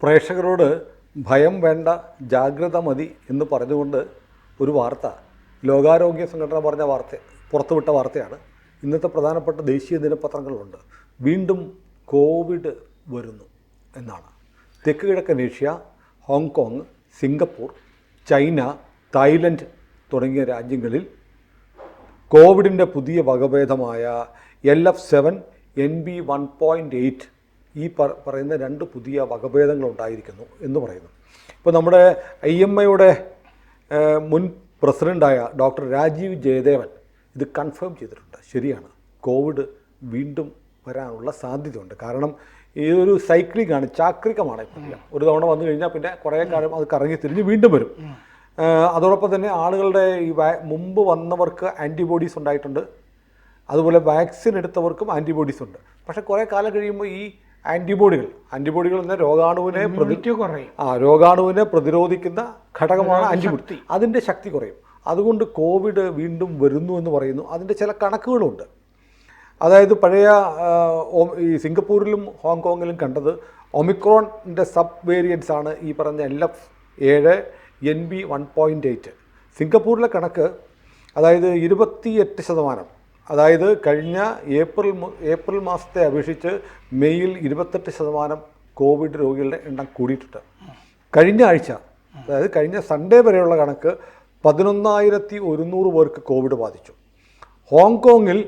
പ്രേക്ഷകരോട് ഭയം വേണ്ട, ജാഗ്രത മതി എന്ന് പറഞ്ഞുകൊണ്ട് ഒരു വാർത്ത ലോകാരോഗ്യ സംഘടന പറഞ്ഞ പുറത്തുവിട്ട വാർത്തയാണ്. ഇന്നത്തെ പ്രധാനപ്പെട്ട ദേശീയ ദിനപത്രങ്ങളുണ്ട്. വീണ്ടും കോവിഡ് വരുന്നു എന്നാണ്. തെക്ക് കിഴക്കൻ Asia, Hong Kong, Singapore, China, Thailand തുടങ്ങിയ രാജ്യങ്ങളിൽ കോവിഡിൻ്റെ പുതിയ വകഭേദമായ LF7NB1.8 ഈ പറയുന്ന 2 പുതിയ വകഭേദങ്ങളുണ്ടായിരിക്കുന്നു എന്ന് പറയുന്നു. ഇപ്പോൾ നമ്മുടെ IMAയുടെ മുൻ പ്രസിഡൻ്റായ ഡോക്ടർ രാജീവ് ജയദേവൻ ഇത് കൺഫേം ചെയ്തിട്ടുണ്ട്. ശരിയാണ്, കോവിഡ് വീണ്ടും വരാനുള്ള സാധ്യതയുണ്ട്. കാരണം ഇതൊരു സൈക്ലിംഗ് ആണ്, ചാക്രികമാണ്. ഒരു തവണ വന്നു കഴിഞ്ഞാൽ പിന്നെ കുറേ കാലം അത് കറങ്ങി തിരിഞ്ഞ് വീണ്ടും വരും. അതോടൊപ്പം തന്നെ ആളുകളുടെ ഈ മുമ്പ് വന്നവർക്ക് ആൻറ്റിബോഡീസ് ഉണ്ടായിട്ടുണ്ട്, അതുപോലെ വാക്സിൻ എടുത്തവർക്കും ആൻറ്റിബോഡീസ് ഉണ്ട്. പക്ഷേ കുറേ കാലം കഴിയുമ്പോൾ ഈ ആൻറ്റിബോഡികൾ എന്ന രോഗാണുവിനെ പ്രതിരോധിക്കുന്ന ഘടകമാണ് ആൻറ്റിബോഡി. അതിൻ്റെ ശക്തി കുറയും. അതുകൊണ്ട് കോവിഡ് വീണ്ടും വരുന്നു എന്ന് പറയുന്നു. അതിൻ്റെ ചില കണക്കുകളുണ്ട്. അതായത് പഴയ ഈ സിംഗപ്പൂരിലും ഹോങ്കോങ്ങിലും കണ്ടത് ഒമിക്രോണിൻ്റെ സബ് വേരിയൻസ് ആണ് ഈ പറഞ്ഞ LF7NB1.8. സിംഗപ്പൂരിലെ കണക്ക് അതായത് 28%. അതായത് കഴിഞ്ഞ ഏപ്രിൽ മാസത്തെ അപേക്ഷിച്ച് മെയ്യിൽ 28% കോവിഡ് രോഗികളുടെ എണ്ണം കൂടിയിട്ടുണ്ട്. കഴിഞ്ഞ ആഴ്ച, അതായത് കഴിഞ്ഞ സൺഡേ വരെയുള്ള കണക്ക് 11,100 പേർക്ക് കോവിഡ് ബാധിച്ചു. ഹോങ്കോങ്ങിൽ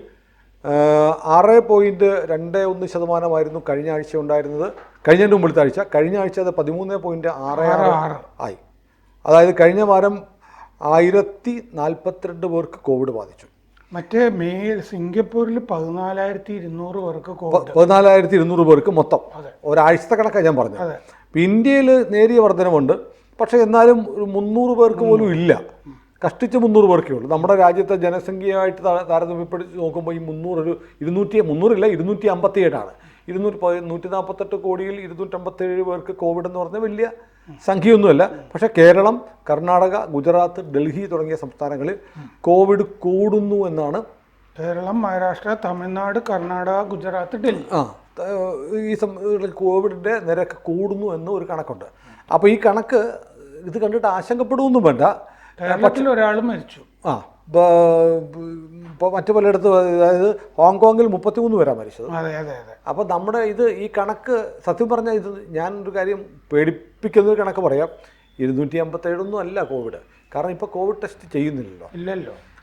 6.21% കഴിഞ്ഞ ആഴ്ച ഉണ്ടായിരുന്നത്. കഴിഞ്ഞതിൻ്റെ മുമ്പത്തെ ആഴ്ച, കഴിഞ്ഞ ആഴ്ച അത് 13.66 ആയി. അതായത് കഴിഞ്ഞ വാരം 1,042 പേർക്ക് കോവിഡ് ബാധിച്ചു. മറ്റേ സിംഗപ്പൂരിൽ 14,200 പേർക്ക് 14,200 പേർക്ക് മൊത്തം ഒരാഴ്ചത്തെ കണക്കാണ് ഞാൻ പറഞ്ഞത്. ഇന്ത്യയിൽ നേരിയ വർധനമുണ്ട്. പക്ഷേ എന്നാലും 300 പേർക്ക് പോലും ഇല്ല. കഷ്ടിച്ച് 300 പേർക്കേ ഉള്ളൂ. നമ്മുടെ രാജ്യത്തെ ജനസംഖ്യയായിട്ട് താരതമ്യപ്പെടുത്തി നോക്കുമ്പോൾ ഈ 257ആണ്. 148 കോടിയിൽ 257 പേർക്ക് കോവിഡ് എന്ന് പറഞ്ഞാൽ വലിയ സംഖ്യയൊന്നുമല്ല. പക്ഷേ കേരളം, കർണാടക, ഗുജറാത്ത്, ഡൽഹി തുടങ്ങിയ സംസ്ഥാനങ്ങളിൽ കോവിഡ് കൂടുന്നു എന്നാണ്. കേരളം, മഹാരാഷ്ട്ര, തമിഴ്നാട്, കർണാടക, ഗുജറാത്ത്, ഡൽഹി ഈ കോവിഡിൻ്റെ നിരക്ക് കൂടുന്നു എന്ന് ഒരു കണക്കുണ്ട്. അപ്പോൾ ഈ കണക്ക് ഇത് കണ്ടിട്ട് ആശങ്കപ്പെടുകയൊന്നും വേണ്ട. കേരളത്തിൽ ഒരാൾ മരിച്ചു. ഇപ്പോൾ മറ്റു പലയിടത്തും, അതായത് ഹോങ്കോങ്ങിൽ 33 പേരാണ് മരിച്ചത്. അപ്പോൾ നമ്മുടെ ഈ കണക്ക് സത്യം പറഞ്ഞാൽ ഇത് ഞാനൊരു കാര്യം പേടിപ്പിക്കുന്നൊരു കണക്ക് പറയാം. 257 അല്ല കോവിഡ്. കാരണം ഇപ്പോൾ കോവിഡ് ടെസ്റ്റ് ചെയ്യുന്നില്ലല്ലോ.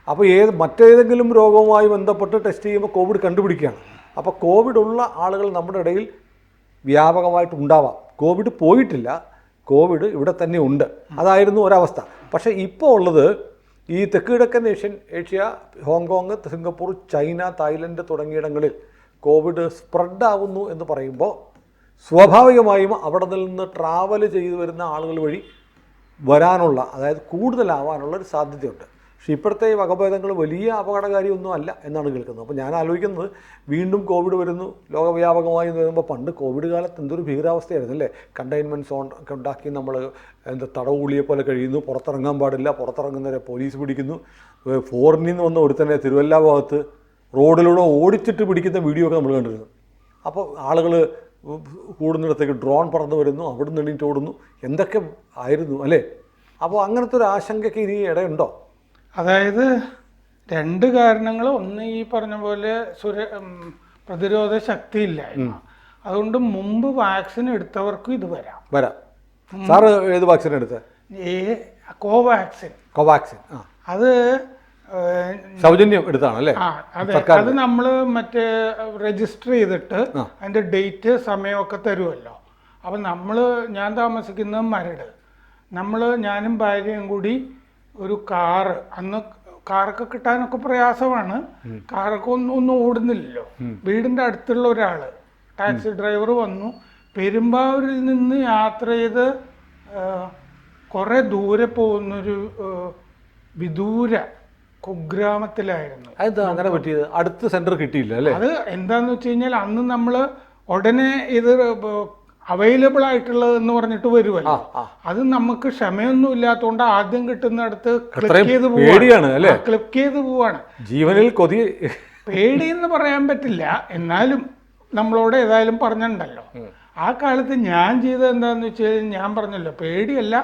അപ്പോൾ മറ്റേതെങ്കിലും രോഗവുമായി ബന്ധപ്പെട്ട് ടെസ്റ്റ് ചെയ്യുമ്പോൾ കോവിഡ് കണ്ടുപിടിക്കുകയാണ്. അപ്പോൾ കോവിഡ് ഉള്ള ആളുകൾ നമ്മുടെ ഇടയിൽ വ്യാപകമായിട്ടുണ്ടാവാം. കോവിഡ് പോയിട്ടില്ല, കോവിഡ് ഇവിടെ തന്നെ ഉണ്ട്. അതായിരുന്നു ഒരവസ്ഥ. പക്ഷേ ഇപ്പോൾ ഉള്ളത് ഈ തെക്ക് കിഴക്കൻ Asia, Hong Kong, Singapore, China, Thailand തുടങ്ങിയിടങ്ങളിൽ കോവിഡ് സ്പ്രെഡാവുന്നു എന്ന് പറയുമ്പോൾ സ്വാഭാവികമായും അവിടെ നിന്ന് ട്രാവൽ ചെയ്തു വരുന്ന ആളുകൾ വഴി വരാനുള്ള, അതായത് കൂടുതലാവാനുള്ള ഒരു സാധ്യതയുണ്ട്. പക്ഷേ ഇപ്പോഴത്തെ വകഭേദങ്ങൾ വലിയ അപകടകാരിയൊന്നും അല്ല എന്നാണ് കേൾക്കുന്നത്. അപ്പോൾ ഞാൻ ആലോചിക്കുന്നത്, വീണ്ടും കോവിഡ് വരുന്നു ലോകവ്യാപകമായി വരുമ്പോൾ, പണ്ട് കോവിഡ് കാലത്ത് എന്തൊരു ഭീകരാവസ്ഥയായിരുന്നു അല്ലേ. കണ്ടെയ്ൻമെൻറ്റ് സോൺ ഒക്കെ ഉണ്ടാക്കി നമ്മൾ തടവുള്ളിയെ പോലെ കഴിയുന്നു, പുറത്തിറങ്ങാൻ പാടില്ല, പുറത്തിറങ്ങുന്നവരെ പോലീസ് പിടിക്കുന്നു. ഫോറിനിൽ നിന്ന് വന്ന ഒരുത്തന്നെ തിരുവല്ല ഭാഗത്ത് റോഡിലൂടെ ഓടിച്ചിട്ട് പിടിക്കുന്ന വീഡിയോ ഒക്കെ നമ്മൾ കണ്ടിരുന്നു. അപ്പോൾ ആളുകൾ കൂടുന്നിടത്തേക്ക് ഡ്രോൺ പറന്ന് വരുന്നു, അവിടെ നിന്ന് എണീറ്റ് ഓടുന്നു, എന്തൊക്കെ ആയിരുന്നു അല്ലേ. അപ്പോൾ അങ്ങനത്തെ ഒരു ആശങ്കയ്ക്ക് ഇനി ഇടയുണ്ടോ? അതായത് 2 കാരണങ്ങൾ. ഒന്ന്, ഈ പറഞ്ഞ പോലെ പ്രതിരോധ ശക്തി ഇല്ലായ്മ. അതുകൊണ്ട് മുമ്പ് വാക്സിൻ എടുത്തവർക്കും ഇത് വരാം. സാറ് ഏത് വാക്സിൻ എടുത്തത്? കോവാക്സിൻ. അത് സൗജന്യം എടുത്താണല്ലേ? അതെ. അത് നമ്മൾ മറ്റേ രജിസ്റ്റർ ചെയ്തിട്ട് അതിൻ്റെ ഡേറ്റ് സമയമൊക്കെ തരുമല്ലോ. അപ്പം ഞാൻ താമസിക്കുന്നത് മരട്. ഞാനും ഭാര്യയും കൂടി ഒരു കാറ്, അന്ന് കാറൊക്കെ കിട്ടാനൊക്കെ പ്രയാസമാണ്. കാറൊക്കെ ഒന്നും ഓടുന്നില്ലല്ലോ. വീടിൻ്റെ അടുത്തുള്ള ഒരാൾ ടാക്സി ഡ്രൈവർ വന്നു. പെരുമ്പാവൂരിൽ നിന്ന് യാത്ര ചെയ്ത് കുറേ ദൂരെ പോകുന്നൊരു വിദൂര കുഗ്രാമത്തിലായിരുന്നു. അങ്ങനെ പറ്റിയത്? അടുത്ത സെന്റർ കിട്ടിയില്ല അല്ലേ? അത് എന്താന്ന് വെച്ച് കഴിഞ്ഞാൽ, അന്ന് നമ്മൾ ഉടനെ ഇത് അവൈലബിൾ ആയിട്ടുള്ളത് എന്ന് പറഞ്ഞിട്ട് വരുമല്ലോ. അത് നമുക്ക് ക്ഷമയൊന്നും ഇല്ലാത്തതുകൊണ്ട് ആദ്യം കിട്ടുന്നിടത്ത് ക്ലിക്ക് ചെയ്ത് പോവാണ്. ജീവനിൽ കൊതി, പേടിയെന്ന് പറയാൻ പറ്റില്ല, എന്നാലും നമ്മളോട് ഏതായാലും പറഞ്ഞിട്ടുണ്ടല്ലോ. ആ കാലത്ത് ഞാൻ ചെയ്തത് എന്താണെന്ന് വെച്ച് കഴിഞ്ഞാൽ, ഞാൻ പറഞ്ഞല്ലോ, പേടിയല്ല,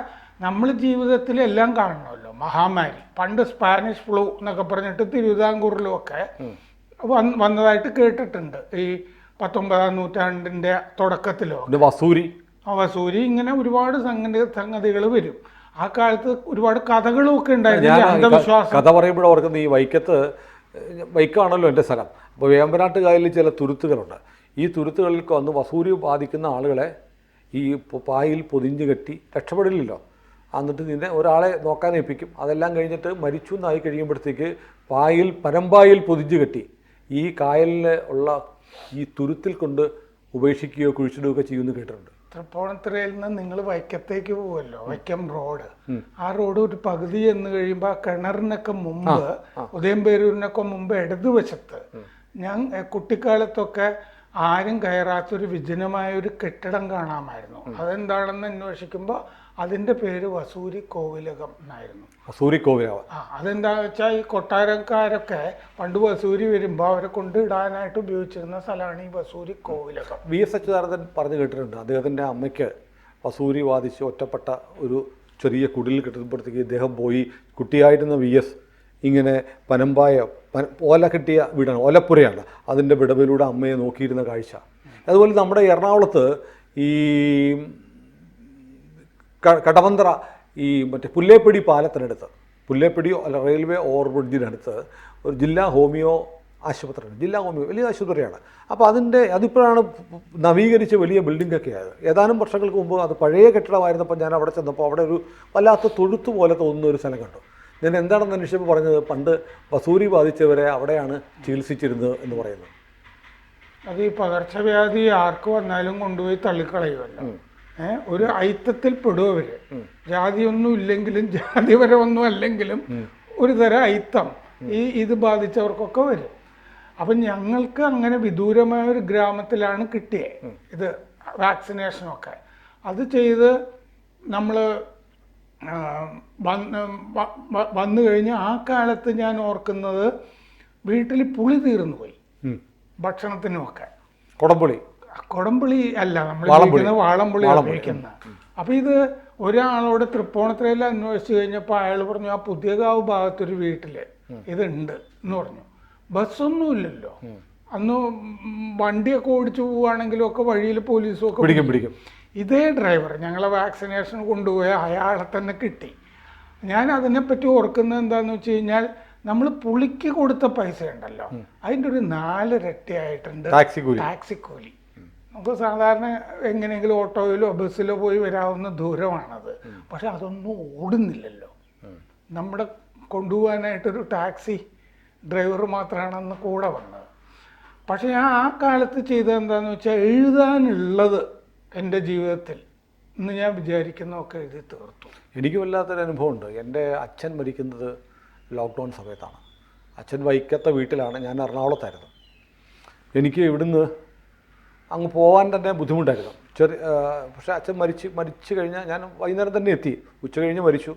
നമ്മൾ ജീവിതത്തിൽ എല്ലാം കാണണമല്ലോ. മഹാമാരി, പണ്ട് സ്പാനിഷ് ഫ്ലൂ എന്നൊക്കെ പറഞ്ഞിട്ട് തിരുവിതാംകൂറിലുമൊക്കെ വന്നതായിട്ട് കേട്ടിട്ടുണ്ട്. ഈ 19-ാം നൂറ്റാണ്ടിൻ്റെ തുടക്കത്തിലോ വസൂരി ഇങ്ങനെ ഒരുപാട് സംഗതികൾ വരും. ആ കാലത്ത് ഒരുപാട് കഥകളും ഒക്കെ ഉണ്ടായിരുന്നു, അന്ധവിശ്വാസം. കഥ പറയുമ്പോഴും ഓർക്കുന്നത് ഈ വൈക്കമാണല്ലോ എൻ്റെ സ്ഥലം. അപ്പോൾ വേമ്പനാട്ട് കായലിൽ ചില തുരുത്തുകളുണ്ട്. ഈ തുരുത്തുകളിൽ വന്ന് വസൂരി ബാധിക്കുന്ന ആളുകളെ ഈ പായിൽ പൊതിഞ്ഞ് കെട്ടി രക്ഷപ്പെടില്ലല്ലോ. എന്നിട്ട് നിന്നെ ഒരാളെ നോക്കാൻ ഏൽപ്പിക്കും. അതെല്ലാം കഴിഞ്ഞിട്ട് മരിച്ചു എന്നായി കഴിയുമ്പോഴത്തേക്ക് പരമ്പായിൽ പൊതിഞ്ഞ് കെട്ടി ഈ കായലിൽ ഉള്ള ഈ തുരുത്തിൽ കൊണ്ട് ഉപേക്ഷിക്കുകയോ കുഴിച്ചിടുകയോ ചെയ്യുമെന്ന് കേട്ടിട്ടുണ്ട്. തൃപ്പൂണിത്തുറയിൽ നിന്ന് നിങ്ങൾ വൈക്കത്തേക്ക് പോവുമല്ലോ, വൈക്കം റോഡ്. ആ റോഡ് ഒരു പകുതി എന്ന് കഴിയുമ്പോൾ ആ കിണറിനൊക്കെ മുമ്പ്, ഉദയംപേരൂരിനൊക്കെ മുമ്പ് ഇടതുവശത്ത് ഞാൻ കുട്ടിക്കാലത്തൊക്കെ ആരും കയറാത്തൊരു വിജനമായ ഒരു കെട്ടിടം കാണാമായിരുന്നു. അതെന്താണെന്ന് അന്വേഷിക്കുമ്പോൾ അതിൻ്റെ പേര് വസൂരി കോവിലകം എന്നായിരുന്നു. വസൂരി കോവിലകം. അതെന്താണെന്ന് വെച്ചാൽ ഈ കൊട്ടാരക്കാരൊക്കെ പണ്ട് വസൂരി വരുമ്പോൾ അവരെ കൊണ്ടിടാനായിട്ട് ഉപയോഗിച്ചിരുന്ന സ്ഥലമാണ് ഈ വസൂരി കോവിലകം. VS അച്യുതാനന്ദൻ പറഞ്ഞു കേട്ടിട്ടുണ്ട്, അദ്ദേഹത്തിൻ്റെ അമ്മയ്ക്ക് വസൂരി ബാധിച്ച് ഒറ്റപ്പെട്ട ഒരു ചെറിയ കുടിൽ കിട്ടുമ്പോഴത്തേക്ക് ഇദ്ദേഹം പോയി, കുട്ടിയായിരുന്ന VS ഇങ്ങനെ ഓല കെട്ടിയ വീടാണ്, ഓലപ്പുരയാണ്, അതിൻ്റെ വിടവിലൂടെ അമ്മയെ നോക്കിയിരുന്ന കാഴ്ച. അതുപോലെ നമ്മുടെ എറണാകുളത്ത് ഈ കടവന്തറ ഈ മറ്റേ പുല്ലേപ്പടി പാലത്തിനടുത്ത്, പുല്ലേപ്പടി റെയിൽവേ ഓവർബ്രിഡ്ജിനടുത്ത് ഒരു ജില്ലാ ഹോമിയോ ആശുപത്രിയാണ്. ജില്ലാ ഹോമിയോ വലിയ ആശുപത്രിയാണ്. അപ്പോൾ അതിപ്പോഴാണ് നവീകരിച്ച് വലിയ ബിൽഡിങ്ങൊക്കെ ആയത്. ഏതാനും വർഷങ്ങൾക്ക് മുമ്പ് അത് പഴയ കെട്ടിടമായിരുന്നപ്പോൾ ഞാൻ അവിടെ ചെന്നപ്പോൾ അവിടെ ഒരു വല്ലാത്ത തൊഴുത്ത് പോലെ തോന്നുന്ന ഒരു സ്ഥലം കണ്ടു. ഞാൻ എന്താണെന്ന് അന്വേഷിച്ചപ്പോൾ പറഞ്ഞത് പണ്ട് വസൂരി ബാധിച്ചവരെ അവിടെയാണ് ചികിത്സിച്ചിരുന്നത് എന്ന് പറയുന്നത്. അത് ഈ പകർച്ചവ്യാധി ആർക്ക് വന്നാലും കൊണ്ടുപോയി തള്ളിക്കളയുമല്ലോ. ഒരു ഐത്തത്തിൽ പെടുവര്, ജാതിയൊന്നും ഇല്ലെങ്കിലും ജാതിപരമൊന്നും അല്ലെങ്കിലും ഒരു തരം ഐത്തം ഇത് ബാധിച്ചവർക്കൊക്കെ വരും. അപ്പം ഞങ്ങൾക്ക് അങ്ങനെ വിദൂരമായ ഒരു ഗ്രാമത്തിലാണ് കിട്ടിയത് ഇത് വാക്സിനേഷനൊക്കെ. അത് ചെയ്ത് നമ്മൾ വന്നു കഴിഞ്ഞ് ആ കാലത്ത് ഞാൻ ഓർക്കുന്നത് വീട്ടിൽ പുളി തീർന്നു പോയി ഭക്ഷണത്തിനുമൊക്കെ. കൊടംപുളി അല്ല, നമ്മൾ ഉപയോഗിക്കുന്നത് വാളംപുളി ഉപയോഗിക്കുന്നത്. അപ്പം ഇത് ഒരാളോട് തൃപ്പൂണിത്തുറയിൽ അന്വേഷിച്ച് കഴിഞ്ഞപ്പോൾ അയാൾ പറഞ്ഞു, ആ പുതിയകാവ് ഭാഗത്തൊരു വീട്ടിൽ ഇതുണ്ട് എന്ന് പറഞ്ഞു. ബസ്സൊന്നുമില്ലല്ലോ അന്ന്, വണ്ടിയൊക്കെ ഓടിച്ചു പോവുകയാണെങ്കിലും ഒക്കെ വഴിയിൽ പോലീസും ഒക്കെ പിടിക്കും. ഇതേ ഡ്രൈവർ ഞങ്ങളെ വാക്സിനേഷൻ കൊണ്ടുപോയ അയാളെ തന്നെ കിട്ടി. ഞാൻ അതിനെപ്പറ്റി ഓർക്കുന്നത് എന്താണെന്ന് വെച്ച് കഴിഞ്ഞാൽ, നമ്മൾ പുളിക്ക് കൊടുത്ത പൈസ ഉണ്ടല്ലോ, അതിൻ്റെ ഒരു 4 ഇരട്ടിയായിട്ടുണ്ട് ടാക്സിക്കൂലി. നമുക്ക് സാധാരണ എങ്ങനെയെങ്കിലും ഓട്ടോയിലോ ബസ്സിലോ പോയി വരാവുന്ന ദൂരമാണത്. പക്ഷെ അതൊന്നും ഓടുന്നില്ലല്ലോ. നമ്മുടെ കൊണ്ടുപോകാനായിട്ടൊരു ടാക്സി ഡ്രൈവർ മാത്രമാണ് അന്ന് കൂടെ വന്നത്. പക്ഷെ ഞാൻ ആ കാലത്ത് ചെയ്തത് എന്താണെന്ന് വെച്ചാൽ, എഴുതാനുള്ളത് എൻ്റെ ജീവിതത്തിൽ ഇന്ന് ഞാൻ വിചാരിക്കുന്നതൊക്കെ എഴുതി തീർത്തു. എനിക്ക് വല്ലാത്തൊരു അനുഭവമുണ്ട്. എൻ്റെ അച്ഛൻ മരിക്കുന്നത് ലോക്ക്ഡൗൺ സമയത്താണ്. അച്ഛൻ വൈക്കത്തെ വീട്ടിലാണ്, ഞാൻ എറണാകുളത്തായിരുന്നു. എനിക്ക് ഇവിടുന്ന് അങ്ങ് പോകാൻ തന്നെ ബുദ്ധിമുട്ടായിരുന്നു. പക്ഷേ അച്ഛൻ മരിച്ചു കഴിഞ്ഞാൽ ഞാൻ വൈകുന്നേരം തന്നെ എത്തി. ഉച്ച കഴിഞ്ഞ് മരിച്ചു.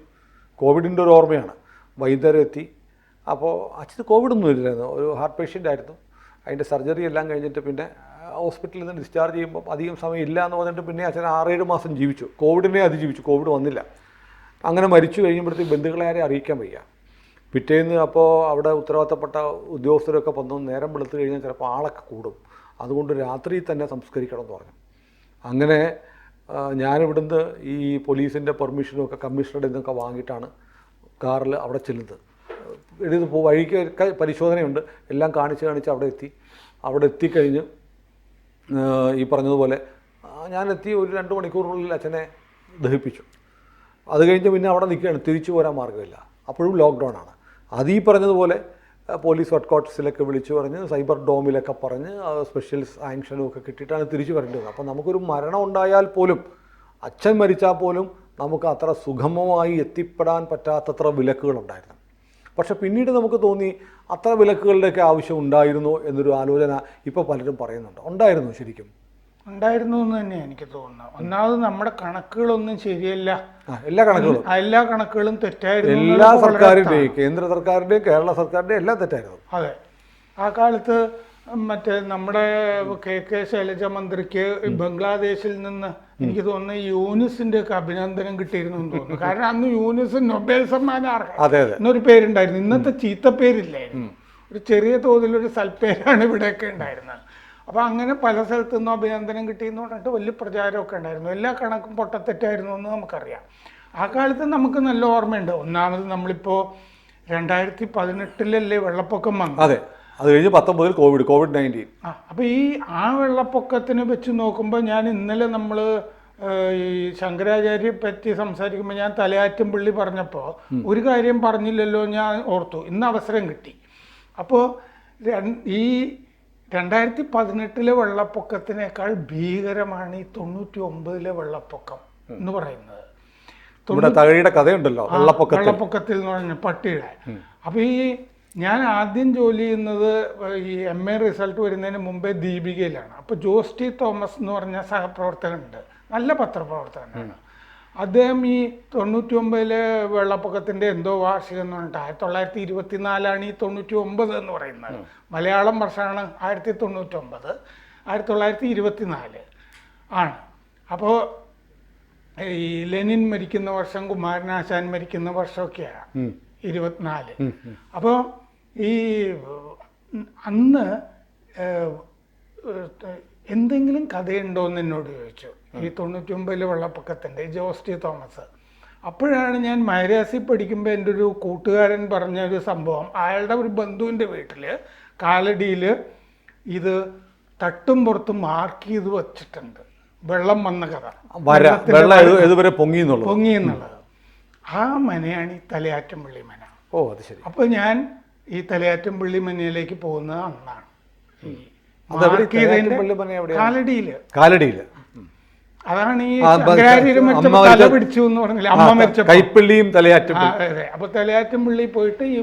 കോവിഡിൻ്റെ ഒരു ഓർമ്മയാണ്. വൈകുന്നേരം എത്തി. അപ്പോൾ അച്ഛന് കോവിഡൊന്നും ഇല്ലായിരുന്നു, ഒരു ഹാർട്ട് പേഷ്യൻ്റ് ആയിരുന്നു. അതിൻ്റെ സർജറി എല്ലാം കഴിഞ്ഞിട്ട് പിന്നെ ഹോസ്പിറ്റലിൽ നിന്ന് ഡിസ്ചാർജ് ചെയ്യുമ്പോൾ അധികം സമയം ഇല്ല എന്ന് പറഞ്ഞിട്ട് പിന്നെ അച്ഛൻ 6-7 മാസം ജീവിച്ചു. കോവിഡിനെ അതിജീവിച്ചു. കോവിഡ് വന്നില്ല. അങ്ങനെ മരിച്ചു കഴിയുമ്പോഴത്തേക്ക് ബന്ധുക്കളെ ആരെ അറിയിക്കാൻ വയ്യ. പിറ്റേന്ന് അപ്പോൾ അവിടെ ഉത്തരവാദിത്തപ്പെട്ട ഉദ്യോഗസ്ഥരൊക്കെ വന്നു. നേരം വെളുത്ത് കഴിഞ്ഞാൽ ചിലപ്പോൾ ആളൊക്കെ കൂടും. അതുകൊണ്ട് രാത്രി തന്നെ സംസ്കരിക്കണം എന്ന് പറഞ്ഞു. അങ്ങനെ ഞാനിവിടുന്ന് ഈ പോലീസിൻ്റെ പെർമിഷനും ഒക്കെ കമ്മീഷണറുടെ നിന്നൊക്കെ വാങ്ങിയിട്ടാണ് കാറിൽ അവിടെ ചെല്ലുന്നത്. വഴിക്ക് പരിശോധനയുണ്ട്, എല്ലാം കാണിച്ച് അവിടെ എത്തി. അവിടെ എത്തിക്കഴിഞ്ഞ് ഈ പറഞ്ഞതുപോലെ ഞാനെത്തി ഒരു 2 മണിക്കൂറിനുള്ളിൽ അച്ഛനെ ദഹിപ്പിച്ചു. അത് കഴിഞ്ഞ് പിന്നെ അവിടെ നിൽക്കുകയാണ്, തിരിച്ചു പോരാൻ മാർഗ്ഗമില്ല. അപ്പോഴും ലോക്ക്ഡൗൺ ആണ്. അത് ഈ പറഞ്ഞതുപോലെ പോലീസ് ഹെഡ്ക്വാർട്ടേഴ്സിലൊക്കെ വിളിച്ചു പറഞ്ഞ്, സൈബർ ഡോമിലൊക്കെ പറഞ്ഞ് സ്പെഷ്യൽ സാങ്ഷനും ഒക്കെ കിട്ടിയിട്ടാണ് തിരിച്ചു വരേണ്ടത്. അപ്പോൾ നമുക്കൊരു മരണം ഉണ്ടായാൽ പോലും, അച്ഛൻ മരിച്ചാൽ പോലും നമുക്ക് അത്ര സുഗമമായി എത്തിപ്പെടാൻ പറ്റാത്തത്ര വിലക്കുകളുണ്ടായിരുന്നു. പക്ഷെ പിന്നീട് നമുക്ക് തോന്നി അത്ര വിലക്കുകളുടെയൊക്കെ ആവശ്യം ഉണ്ടായിരുന്നു എന്നൊരു ആലോചന ഇപ്പോൾ പലരും പറയുന്നുണ്ട്. ഉണ്ടായിരുന്നു, ശരിക്കും ഉണ്ടായിരുന്നു എന്ന് തന്നെ എനിക്ക് തോന്നുന്നു. ഒന്നാമത് നമ്മുടെ കണക്കുകളൊന്നും ശരിയല്ല. എല്ലാ കണക്കുകളും തെറ്റായിരുന്നു. എല്ലാ സർക്കാരിൻ്റെയും, കേന്ദ്ര സർക്കാരിൻ്റെയും കേരള സർക്കാരിൻ്റെയും എല്ലാം തെറ്റായിരുന്നു. അതെ, ആ കാലത്ത് മറ്റേ നമ്മുടെ കെ ശൈലജ മന്ത്രിക്ക് ബംഗ്ലാദേശിൽ നിന്ന് എനിക്ക് തോന്നുന്നു യൂനിസിന്റെ ഒക്കെ അഭിനന്ദനം കിട്ടിയിരുന്നു എന്ന് തോന്നുന്നു. കാരണം അന്ന് യൂനിസ് നൊബേൽ സമ്മാനം എന്നൊരു പേരുണ്ടായിരുന്നു. ഇന്നത്തെ ചീത്ത പേരില്ലായിരുന്നു, ഒരു ചെറിയ തോതിലൊരു സൽപ്പേരാണ് ഇവിടെയൊക്കെ ഉണ്ടായിരുന്നത്. അപ്പോൾ അങ്ങനെ പല സ്ഥലത്തു നിന്നും അഭിനന്ദനം കിട്ടിയെന്ന് പറഞ്ഞിട്ട് വലിയ പ്രചാരമൊക്കെ ഉണ്ടായിരുന്നു. എല്ലാ കണക്കും പൊട്ടത്തെറ്റായിരുന്നു എന്ന് നമുക്കറിയാം. ആ കാലത്ത് നമുക്ക് നല്ല ഓർമ്മയുണ്ട്. ഒന്നാമത് നമ്മളിപ്പോൾ 2018 വെള്ളപ്പൊക്കം വന്നു. അതെ, അത് കഴിഞ്ഞ് 19 കോവിഡ്-19. അപ്പോൾ ആ വെള്ളപ്പൊക്കത്തിനെ വെച്ച് നോക്കുമ്പോൾ ഞാൻ ഇന്നലെ നമ്മൾ ഈ ശങ്കരാചാര്യയെ പറ്റി സംസാരിക്കുമ്പോൾ ഞാൻ തലയാറ്റുംപള്ളി പറഞ്ഞപ്പോൾ ഒരു കാര്യം പറഞ്ഞില്ലല്ലോ ഞാൻ ഓർത്തു. ഇന്ന് അവസരം കിട്ടി. അപ്പോൾ ഈ 2018 വെള്ളപ്പൊക്കത്തിനേക്കാൾ ഭീകരമാണ് ഈ 99 വെള്ളപ്പൊക്കം എന്ന് പറയുന്നത്. തകഴിയുടെ കഥയുണ്ടല്ലോ വെള്ളപ്പൊക്കത്തിൽ എന്ന് പറഞ്ഞ പട്ടിയുടെ. അപ്പോൾ ഈ ഞാൻ ആദ്യം ജോലി ചെയ്യുന്നത് ഈ MA റിസൾട്ട് വരുന്നതിന് മുമ്പേ ദീപികയിലാണ്. അപ്പോൾ ജോസ് ടി തോമസ് എന്ന് പറഞ്ഞ സഹപ്രവർത്തകനുണ്ട്, നല്ല പത്രപ്രവർത്തകനാണ്. അദ്ദേഹം ഈ 99 വെള്ളപ്പൊക്കത്തിൻ്റെ എന്തോ വാർഷികം എന്ന് പറഞ്ഞിട്ട് 1924 ഈ 99 എന്ന് പറയുന്നത്. മലയാളം വർഷമാണ് 1999, 1924 ആണ്. അപ്പോൾ ഈ ലെനിൻ മരിക്കുന്ന വർഷം, കുമാരനാശാൻ മരിക്കുന്ന വർഷമൊക്കെയാണ് 24. അപ്പോൾ ഈ അന്ന് എന്തെങ്കിലും കഥയുണ്ടോ എന്ന് എന്നോട് ചോദിച്ചു ഈ 99 വെള്ളപ്പൊക്കത്തിൻ്റെ, ജോസ് ടി തോമസ്. അപ്പോഴാണ് ഞാൻ മൈരാസി പഠിക്കുമ്പോൾ എൻ്റെ ഒരു കൂട്ടുകാരൻ പറഞ്ഞ ഒരു സംഭവം. അയാളുടെ ഒരു ബന്ധുവിൻ്റെ വീട്ടിൽ കാലടിയിൽ ഇത് തട്ടും പുറത്തും മാർക്ക് ചെയ്ത് വച്ചിട്ടുണ്ട്, വെള്ളം വന്ന കഥ, പൊങ്ങി എന്നുള്ളത്. ആ മനയാണ് ഈ തലയാറ്റുംപള്ളി മന. അത് ശരി. അപ്പോൾ ഞാൻ ഈ തലയാറ്റുംപള്ളി മനയിലേക്ക് പോകുന്നത് അന്നാണ്. കാലടിയിൽ അതാണ് ഈ തല പിടിച്ചു എന്ന് പറഞ്ഞില്ല, അമ്മ മരിച്ച കൈപ്പള്ളിയും തലയാറ്റും. അതെ. അപ്പോൾ തലയാറ്റുംപള്ളി പോയിട്ട് ഈ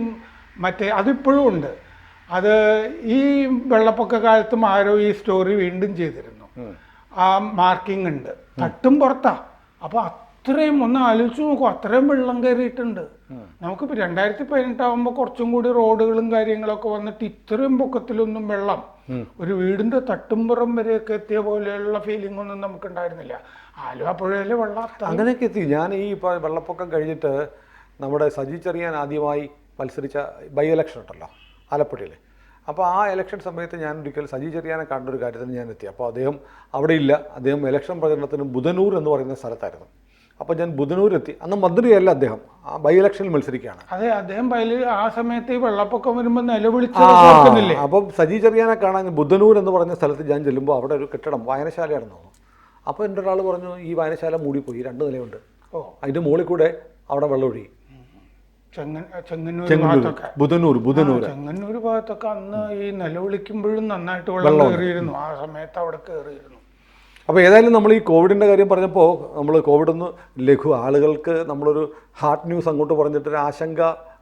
മറ്റേ അതിപ്പോഴും ഉണ്ട്. അത് ഈ വെള്ളപ്പൊക്ക കാലത്തും ആരോ ഈ സ്റ്റോറി വീണ്ടും ചെയ്തിരുന്നു. ആ മാർക്കിംഗ് ഉണ്ട്, തട്ടും പുറത്താ. അപ്പോൾ അത്രയും ഒന്ന് ആലോചിച്ച് നോക്കും, അത്രയും വെള്ളം കയറിയിട്ടുണ്ട്. നമുക്കിപ്പോൾ 2018 ആകുമ്പോൾ കുറച്ചും കൂടി റോഡുകളും കാര്യങ്ങളൊക്കെ വന്നിട്ട് ഇത്രയും പൊക്കത്തിലൊന്നും വെള്ളം ഒരു വീടിന്റെ തട്ടുംപുറം വരെയൊക്കെ എത്തിയ പോലെയുള്ള ഫീലിംഗ് ഒന്നും നമുക്ക് ഉണ്ടായിരുന്നില്ല. ആലുവ പുഴയിലെ വെള്ളം അങ്ങനെയൊക്കെ എത്തി. ഞാൻ ഈ വെള്ളപ്പൊക്കം കഴിഞ്ഞിട്ട് നമ്മുടെ സജി ചെറിയാൻ ആദ്യമായി മത്സരിച്ച ബൈ ഇലക്ഷൻ ഉണ്ടല്ലോ ആലപ്പുഴയിൽ. അപ്പോൾ ആ ഇലക്ഷൻ സമയത്ത് ഞാൻ ഒരിക്കൽ സജി ചെറിയാനെ കണ്ടൊരു കാര്യത്തിന് ഞാൻ എത്തി. അപ്പോൾ അദ്ദേഹം അവിടെ ഇല്ല, അദ്ദേഹം ഇലക്ഷൻ പ്രചരണത്തിന് ബുധനൂർ എന്ന് പറയുന്ന സ്ഥലത്തായിരുന്നു. അപ്പോൾ ഞാൻ ബുധനൂരെത്തി. അന്ന് മന്ത്രിയല്ല അദ്ദേഹം, ആ ബൈ ഇലക്ഷനിൽ മത്സരിക്കുകയാണ്. അതെ, അദ്ദേഹം ആ സമയത്ത് ഈ വെള്ളപ്പൊക്കം വരുമ്പോൾ നിലവിളിച്ചില്ലേ. അപ്പം സജി ചെറിയാനെ കാണാൻ ബുധനൂർ എന്ന് പറഞ്ഞ സ്ഥലത്ത് ഞാൻ ചെല്ലുമ്പോൾ അവിടെ ഒരു കെട്ടിടം വായനശാലയാണെന്ന് തോന്നുന്നു. അപ്പോൾ എൻ്റെ ഒരാൾ പറഞ്ഞു ഈ വായനശാല മൂടിപ്പോയി, 2 നിലയുണ്ട്, അതിൻ്റെ മുകളിൽ കൂടെ അവിടെ വെള്ളം ഒഴുകി. ചെങ്ങന്നൂർ ഭാഗത്തൊക്കെ അന്ന് ഈ നിലവിളിക്കുമ്പോഴും നന്നായിട്ട് വെള്ളം കയറിയിരുന്നു. ആ സമയത്ത് അവിടെ കയറിയിരുന്നു. അപ്പോൾ ഏതായാലും നമ്മൾ ഈ കോവിഡിൻ്റെ കാര്യം പറഞ്ഞപ്പോൾ നമ്മൾ കോവിഡൊന്ന് ആളുകൾക്ക് നമ്മളൊരു ഹാർട്ട് ന്യൂസ് അങ്ങോട്ട് പറഞ്ഞിട്ടൊരു ആശങ്ക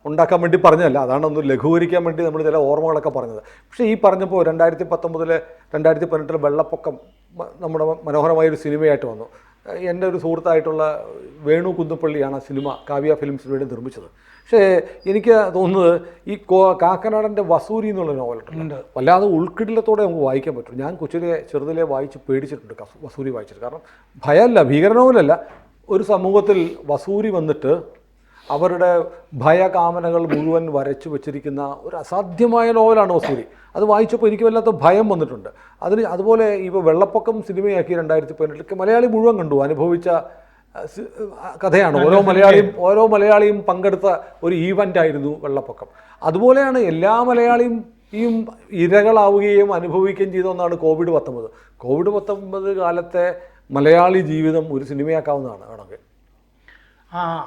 ഉണ്ടാക്കാൻ വേണ്ടി പറഞ്ഞതല്ല, അതാണ് ഒന്ന് ലഘൂകരിക്കാൻ വേണ്ടി നമ്മൾ ചില ഓർമ്മകളൊക്കെ പറഞ്ഞത്. പക്ഷേ ഈ പറഞ്ഞപ്പോൾ 2019 2018 വെള്ളപ്പൊക്കം നമ്മുടെ മനോഹരമായൊരു സിനിമയായിട്ട് വന്നു. എൻ്റെ ഒരു സുഹൃത്തായിട്ടുള്ള വേണു കുന്നപ്പള്ളിയാണ് ആ സിനിമ കാവ്യ ഫിലിംസിന് വേണ്ടി നിർമ്മിച്ചത്. പക്ഷേ എനിക്ക് തോന്നുന്നത് ഈ കാക്കനാടൻ്റെ വസൂരി എന്നുള്ള നോവലുണ്ട്, വല്ലാതെ ഉൾക്കിടിലത്തോടെ നമുക്ക് വായിക്കാൻ പറ്റും. ഞാൻ ചെറുതിലെ വായിച്ച് പേടിച്ചിട്ടുണ്ട് വസൂരി വായിച്ചിട്ട്. കാരണം ഭയമല്ല, ഭീകര നോവലല്ല, ഒരു സമൂഹത്തിൽ വസൂരി വന്നിട്ട് അവരുടെ ഭയകാമനകൾ മുഴുവൻ വരച്ചു വെച്ചിരിക്കുന്ന ഒരു അസാധ്യമായ നോവലാണ് വസൂരി. അത് വായിച്ചപ്പോൾ എനിക്ക് വല്ലാത്ത ഭയം വന്നിട്ടുണ്ട്. അതുപോലെ ഇപ്പോൾ വെള്ളപ്പൊക്കം സിനിമയാക്കി 2018 മലയാളി മുഴുവൻ കണ്ടു, അനുഭവിച്ച കഥയാണ്. ഓരോ മലയാളിയും പങ്കെടുത്ത ഒരു ഈവൻ്റ് ആയിരുന്നു വെള്ളപ്പൊക്കം. അതുപോലെയാണ് എല്ലാ മലയാളിയും ഇരകളാവുകയും അനുഭവിക്കുകയും ചെയ്ത ഒന്നാണ് കോവിഡ്-19 കാലത്തെ മലയാളി ജീവിതം ഒരു സിനിമയാക്കാവുന്നതാണ് വേണമെങ്കിൽ.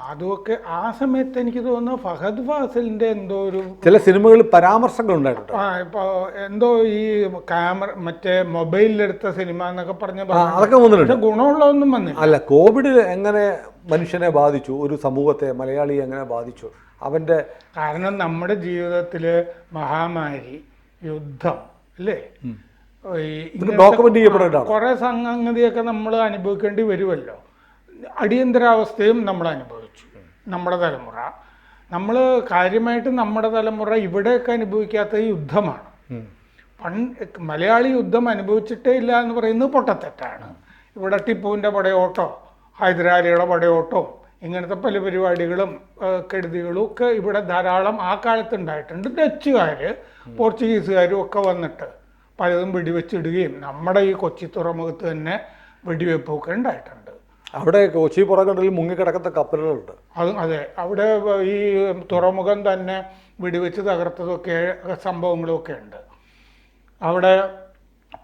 അതൊക്കെ ആ സമയത്ത് എനിക്ക് തോന്നുന്നു ഫഹദ് ഫാസിലിന്റെ എന്തോ ഒരു ചില സിനിമകളിൽ പരാമർശങ്ങൾ ഉണ്ടായിട്ടുണ്ട്. ഇപ്പോൾ എന്തോ ഈ മറ്റേ മൊബൈലിലെടുത്ത സിനിമ എന്നൊക്കെ അതൊക്കെ വന്നിട്ടുണ്ട്. ഗുണമുള്ളതൊന്നും വന്നില്ല. അല്ല, കോവിഡ് എങ്ങനെ മനുഷ്യനെ ബാധിച്ചു, ഒരു സമൂഹത്തെ മലയാളി എങ്ങനെ ബാധിച്ചു അവൻ്റെ കാരണം നമ്മുടെ ജീവിതത്തിൽ മഹാമാരി, യുദ്ധം അല്ലേ, ഡോക്യുമെന്റ് ചെയ്യപ്പെടേണ്ടതാണ്. കുറേ സംഗതിയൊക്കെ നമ്മൾ അനുഭവിക്കേണ്ടി വരുമല്ലോ. അടിയന്തരാവസ്ഥയും നമ്മൾ അനുഭവിച്ചു. നമ്മുടെ തലമുറ നമ്മൾ കാര്യമായിട്ട് നമ്മുടെ തലമുറ ഇവിടെയൊക്കെ അനുഭവിക്കാത്ത യുദ്ധമാണ്. മലയാളി യുദ്ധം അനുഭവിച്ചിട്ടേ ഇല്ല എന്ന് പറയുന്നത് പൊട്ടത്തെറ്റാണ്. ഇവിടെ ടിപ്പുവിൻ്റെ പടയോട്ടോ ഹൈദരാലിയുടെ പടയോട്ടോ ഇങ്ങനത്തെ പല പരിപാടികളും കെടുതികളും ഒക്കെ ഇവിടെ ധാരാളം ആ കാലത്ത് ഉണ്ടായിട്ടുണ്ട്. ഡച്ചുകാർ പോർച്ചുഗീസുകാരും ഒക്കെ വന്നിട്ട് പലതും വെടിവെച്ചിടുകയും നമ്മുടെ ഈ കൊച്ചി തുറമുഖത്ത് തന്നെ വെടിവെപ്പൊക്കെ ഉണ്ടായിട്ടുണ്ട്. അവിടെ കൊച്ചി പുറകടലിൽ മുങ്ങിക്കിടക്കുന്ന കപ്പലുകളുണ്ട്. അതെ, അവിടെ ഈ തുറമുഖം തന്നെ വെടിവെച്ച് തകർത്തതൊക്കെ സംഭവങ്ങളൊക്കെ ഉണ്ട്. അവിടെ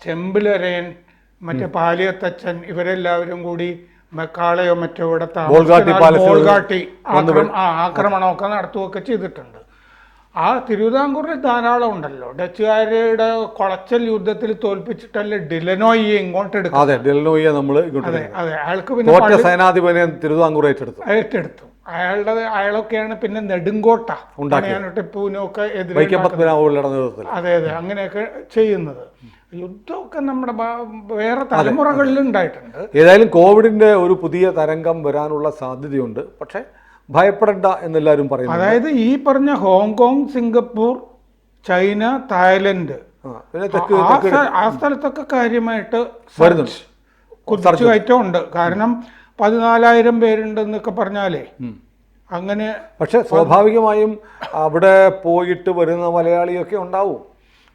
ചെമ്പിലരയൻ, മറ്റേ പാലിയത്തച്ഛൻ ഇവരെല്ലാവരും കൂടി മെക്കാളയോ മറ്റോ ഇവിടെ ബോൾഗാട്ടി ആക്രമണമൊക്കെ നടത്തുകയൊക്കെ ചെയ്തിട്ടുണ്ട്. ആ തിരുവിതാംകൂറിൽ ധാരാളം ഉണ്ടല്ലോ. ഡച്ചുകാരുടെ കുളച്ചൽ യുദ്ധത്തിൽ തോൽപ്പിച്ചിട്ടല്ലേ ഡിലനോയിയെ ഇങ്ങോട്ട് എടുക്കും. അതെ, ഡിലനോയിയെ നമ്മൾ അതെ അതെ, അയാൾക്ക് പിന്നെ സേനാധിപനെ തിരുവിതാംകൂർ ഏറ്റെടുത്തു. അയാളൊക്കെയാണ് പിന്നെ നെടുങ്കോട്ട ടിപ്പുവിനൊക്കെ എതിരെ അതെ അതെ അങ്ങനെയൊക്കെ ചെയ്യുന്നത്. യുദ്ധമൊക്കെ നമ്മുടെ വേറെ തലമുറകളിൽ ഉണ്ടായിട്ടുണ്ട്. ഏതായാലും കോവിഡിന്റെ ഒരു പുതിയ തരംഗം വരാനുള്ള സാധ്യതയുണ്ട്. പക്ഷെ ഭയപ്പെടേണ്ട എന്നെല്ലാവരും പറയുന്നു. അതായത് ഈ പറഞ്ഞ ഹോങ്കോങ്, സിംഗപ്പൂർ, ചൈന, തായ്ലൻഡ് ആ സ്ഥലത്തൊക്കെ കാര്യമായിട്ട് കുതിച്ചുകയറ്റം ഉണ്ട്. കാരണം 14,000 പേരുണ്ടെന്നൊക്കെ പറഞ്ഞാലേ അങ്ങനെ. പക്ഷെ സ്വാഭാവികമായും അവിടെ പോയിട്ട് വരുന്ന മലയാളിയൊക്കെ ഉണ്ടാവും.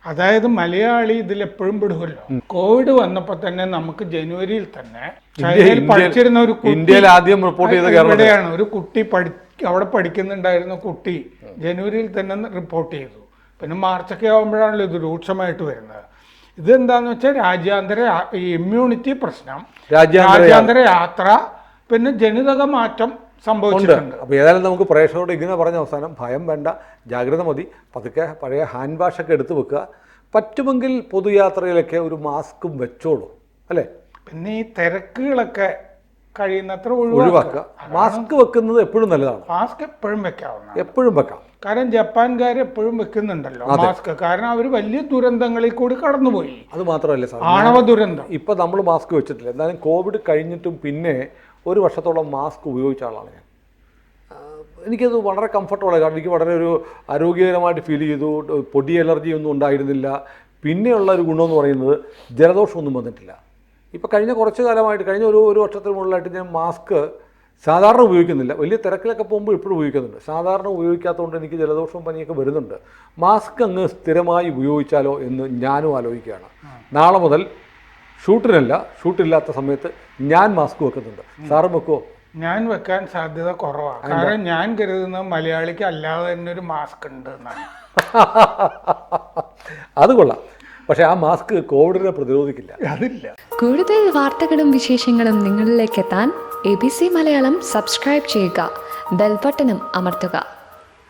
അതായത് മലയാളി ഇതിലെപ്പോഴും പെടുമല്ലോ. കോവിഡ് വന്നപ്പോൾ തന്നെ നമുക്ക് ജനുവരിയിൽ തന്നെ ചൈനയിൽ പഠിച്ചിരുന്ന ഒരു ഇന്ത്യയിൽ ആദ്യം റിപ്പോർട്ട് ചെയ്ത എവിടെയാണ് ഒരു കുട്ടി അവിടെ പഠിക്കുന്നുണ്ടായിരുന്ന കുട്ടി ജനുവരിയിൽ തന്നെ റിപ്പോർട്ട് ചെയ്തു. പിന്നെ മാർച്ചൊക്കെ ആകുമ്പോഴാണല്ലോ ഇത് രൂക്ഷമായിട്ട് വരുന്നത്. ഇതെന്താന്ന് വെച്ചാൽ രാജ്യാന്തര ഇമ്മ്യൂണിറ്റി പ്രശ്നം, രാജ്യാന്തര യാത്ര, പിന്നെ ജനിതക മാറ്റം സംഭവിച്ചിട്ടുണ്ട്. അപ്പോൾ ഏതായാലും നമുക്ക് പ്രേക്ഷകരോട് ഇങ്ങനെ പറഞ്ഞ അവസാനം ഭയം വേണ്ട, ജാഗ്രത മതി. പതുക്കെ പഴയ ഹാൻഡ് വാഷൊക്കെ എടുത്തു വെക്കുക. പറ്റുമെങ്കിൽ പൊതുയാത്രയിലൊക്കെ ഒരു മാസ്കും വെച്ചോളൂ, അല്ലേ? പിന്നെ ഈ തിരക്കുകളൊക്കെ കഴിയുന്നത്ര ഒഴിവാക്കുക. മാസ്ക് വെക്കുന്നത് എപ്പോഴും നല്ലതാണ്. മാസ്ക് എപ്പോഴും വെക്കാവുന്ന, എപ്പോഴും വെക്കാം. കാരണം ജപ്പാൻകാർ എപ്പോഴും വെക്കുന്നുണ്ടല്ലോ മാസ്ക്. കാരണം അവർ വലിയ ദുരന്തങ്ങളിൽ കൂടി കടന്നുപോയി. അത് മാത്രമല്ല സാർ, ആണവ ദുരന്തം. ഇപ്പം നമ്മൾ മാസ്ക് വെച്ചിട്ടില്ല. എന്നാലും കോവിഡ് കഴിഞ്ഞിട്ടും പിന്നെ 1 വർഷത്തോളം മാസ്ക് ഉപയോഗിച്ച ആളാണ് ഞാൻ. എനിക്കത് വളരെ കംഫർട്ടബിളാണ്. കാരണം എനിക്ക് വളരെ ഒരു ആരോഗ്യകരമായിട്ട് ഫീൽ ചെയ്തു. പൊടി അലർജി ഒന്നും ഉണ്ടായിരുന്നില്ല. പിന്നെയുള്ള ഒരു ഗുണമെന്ന് പറയുന്നത് ജലദോഷമൊന്നും വന്നിട്ടില്ല. ഇപ്പോൾ കഴിഞ്ഞ കുറച്ച് കാലമായിട്ട്, കഴിഞ്ഞ ഒരു വർഷത്തിന് മുകളിലായിട്ട് ഞാൻ മാസ്ക് സാധാരണ ഉപയോഗിക്കുന്നില്ല. വലിയ തിരക്കിലൊക്കെ പോകുമ്പോൾ ഇപ്പോഴും ഉപയോഗിക്കുന്നുണ്ട്. സാധാരണ ഉപയോഗിക്കാത്തതുകൊണ്ട് എനിക്ക് ജലദോഷവും പനിയൊക്കെ വരുന്നുണ്ട്. മാസ്ക് അങ്ങ് സ്ഥിരമായി ഉപയോഗിച്ചാലോ എന്ന് ഞാനും ആലോചിക്കുകയാണ്. നാളെ മുതൽ ഷൂട്ടില്ലാത്ത സമയത്ത് ഞാൻ മാസ്ക് വെക്കുന്നുണ്ട്. സാറും വെക്കുമോ? ഞാൻ വെക്കാൻ സാധ്യത കുറവാണ്. കാരണം ഞാൻ കരുതുന്നത് മലയാളിക്ക് അല്ലാതെ തന്നെ ഒരു മാസ്ക് ഉണ്ട് എന്നാണ്. അത് കൊള്ളാം. പക്ഷെ ആ മാസ്ക് കോവിഡിനെ പ്രതിരോധിക്കില്ല. അതില്ല. കൂടുതൽ വാർത്തകളും വിശേഷങ്ങളും നിങ്ങളിലേക്ക് എത്താൻ ABC മലയാളം സബ്സ്ക്രൈബ് ചെയ്യുക, ബെൽബട്ടനും അമർത്തുക.